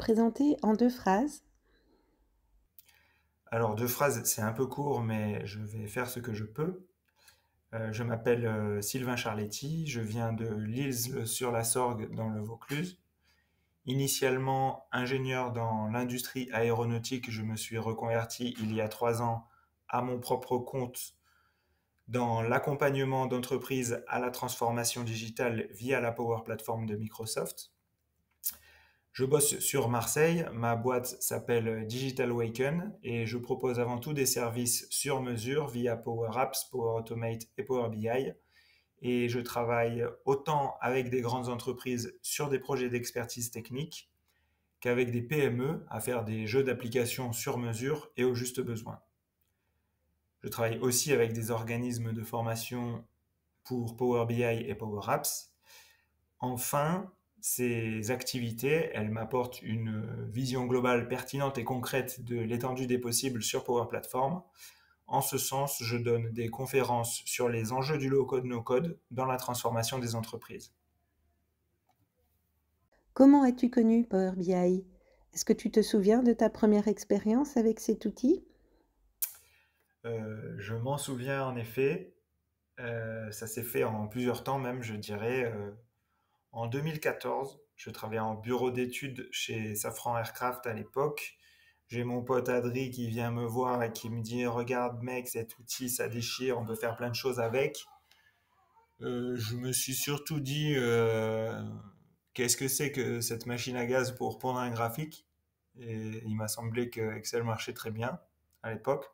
présenter en 2 phrases? Alors, deux phrases, c'est un peu court, mais je vais faire ce que je peux. Je m'appelle Sylvain Charletti, je viens de L'Isle-sur-la-Sorgue dans le Vaucluse. Initialement ingénieur dans l'industrie aéronautique, je me suis reconverti il y a 3 ans à mon propre compte dans l'accompagnement d'entreprises à la transformation digitale via la Power Platform de Microsoft. Je bosse sur Marseille, ma boîte s'appelle Digital Waken et je propose avant tout des services sur mesure via Power Apps, Power Automate et Power BI. Et je travaille autant avec des grandes entreprises sur des projets d'expertise technique qu'avec des PME à faire des jeux d'applications sur mesure et au juste besoin. Je travaille aussi avec des organismes de formation pour Power BI et Power Apps. Enfin, ces activités, elles m'apportent une vision globale pertinente et concrète de l'étendue des possibles sur Power Platform. En ce sens, je donne des conférences sur les enjeux du low-code, no-code dans la transformation des entreprises. Comment as-tu connu Power BI? Est-ce que tu te souviens de ta première expérience avec cet outil? Je m'en souviens en effet, ça s'est fait en plusieurs temps même, je dirais. En 2014, je travaillais en bureau d'études chez Safran Aircraft à l'époque. J'ai mon pote Adri qui vient me voir et qui me dit: Regarde, mec, cet outil, ça déchire, on peut faire plein de choses avec. Je me suis surtout dit: Qu'est-ce que c'est que cette machine à gaz pour pondre un graphique? Et il m'a semblé que Excel marchait très bien à l'époque.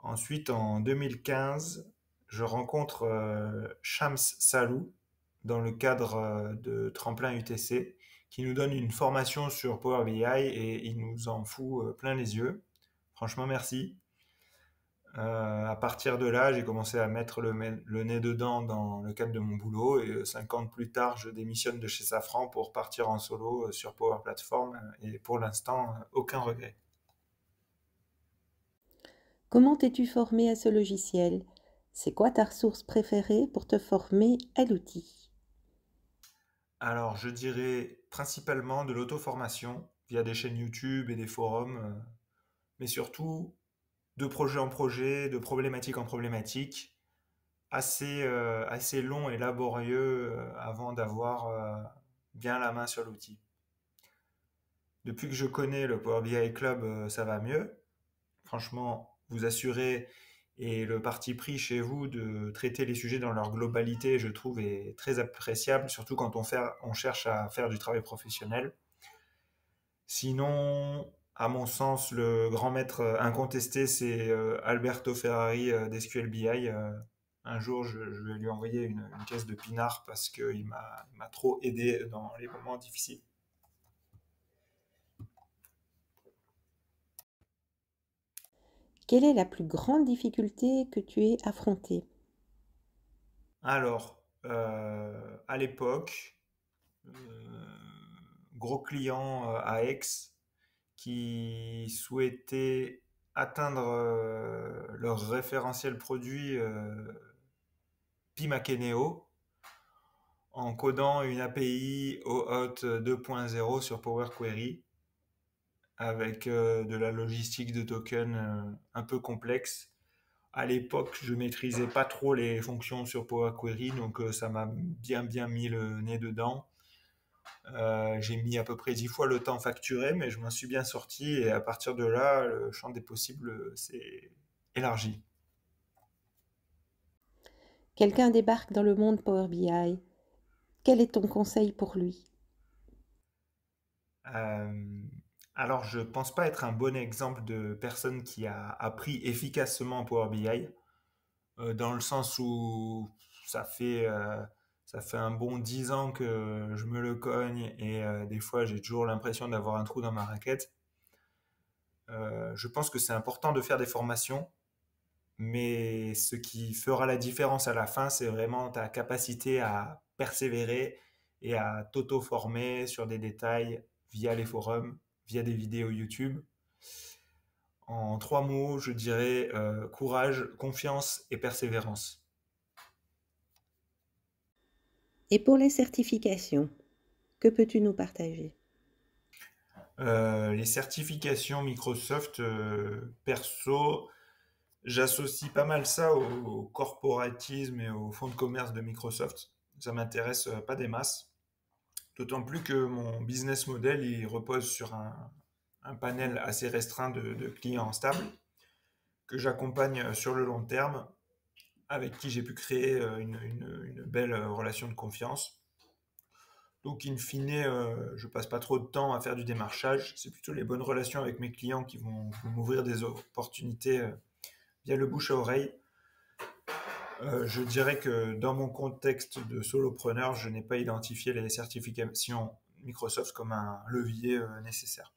Ensuite, en 2015, je rencontre Shams Salou dans le cadre de Tremplin UTC, qui nous donne une formation sur Power BI et il nous en fout plein les yeux. Franchement, merci. À partir de là, j'ai commencé à mettre le nez dedans dans le cadre de mon boulot et 5 ans plus tard, je démissionne de chez Safran pour partir en solo sur Power Platform et pour l'instant, aucun regret. Comment t'es-tu formé à ce logiciel? C'est quoi ta ressource préférée pour te former à l'outil? Alors, je dirais principalement de l'auto-formation via des chaînes YouTube et des forums, mais surtout de projet en projet, de problématique en problématique, assez long et laborieux avant d'avoir bien la main sur l'outil. Depuis que je connais le Power BI Club, ça va mieux. Franchement, vous assurez et le parti pris chez vous de traiter les sujets dans leur globalité, je trouve, est très appréciable, surtout quand on cherche à faire du travail professionnel. Sinon, à mon sens, le grand maître incontesté, c'est Alberto Ferrari d'SQL BI. Un jour, je vais lui envoyer une caisse de pinard parce qu'il m'a trop aidé dans les moments difficiles. Quelle est la plus grande difficulté que tu aies affrontée? Alors, à l'époque, euh, gros client à Aix qui souhaitaient atteindre leur référentiel produit Pimakeneo en codant une API OAuth 2.0 sur Power Query avec de la logistique de token un peu complexe. À l'époque, je maîtrisais pas trop les fonctions sur Power Query, donc ça m'a bien mis le nez dedans. J'ai mis à peu près 10 fois le temps facturé, mais je m'en suis bien sorti et à partir de là, le champ des possibles s'est élargi. Quelqu'un débarque dans le monde Power BI. Quel est ton conseil pour lui? Euh, alors, je pense pas être un bon exemple de personne qui a appris efficacement Power BI, dans le sens où ça fait, euh, ça fait un bon 10 ans que je me le cogne et des fois j'ai toujours l'impression d'avoir un trou dans ma raquette. Je pense que c'est important de faire des formations, mais ce qui fera la différence à la fin, c'est vraiment ta capacité à persévérer et à t'auto-former sur des détails via les forums, via des vidéos YouTube. En 3 mots, je dirais courage, confiance et persévérance. Et pour les certifications, que peux-tu nous partager? Les certifications Microsoft, perso, j'associe pas mal ça au corporatisme et au fonds de commerce de Microsoft. Ça m'intéresse pas des masses. D'autant plus que mon business model, il repose sur un panel assez restreint de clients stables que j'accompagne sur le long terme, avec qui j'ai pu créer une belle relation de confiance. Donc, in fine, je passe pas trop de temps à faire du démarchage. C'est plutôt les bonnes relations avec mes clients qui vont m'ouvrir des opportunités via le bouche à oreille. Je dirais que dans mon contexte de solopreneur, je n'ai pas identifié les certifications Microsoft comme un levier nécessaire.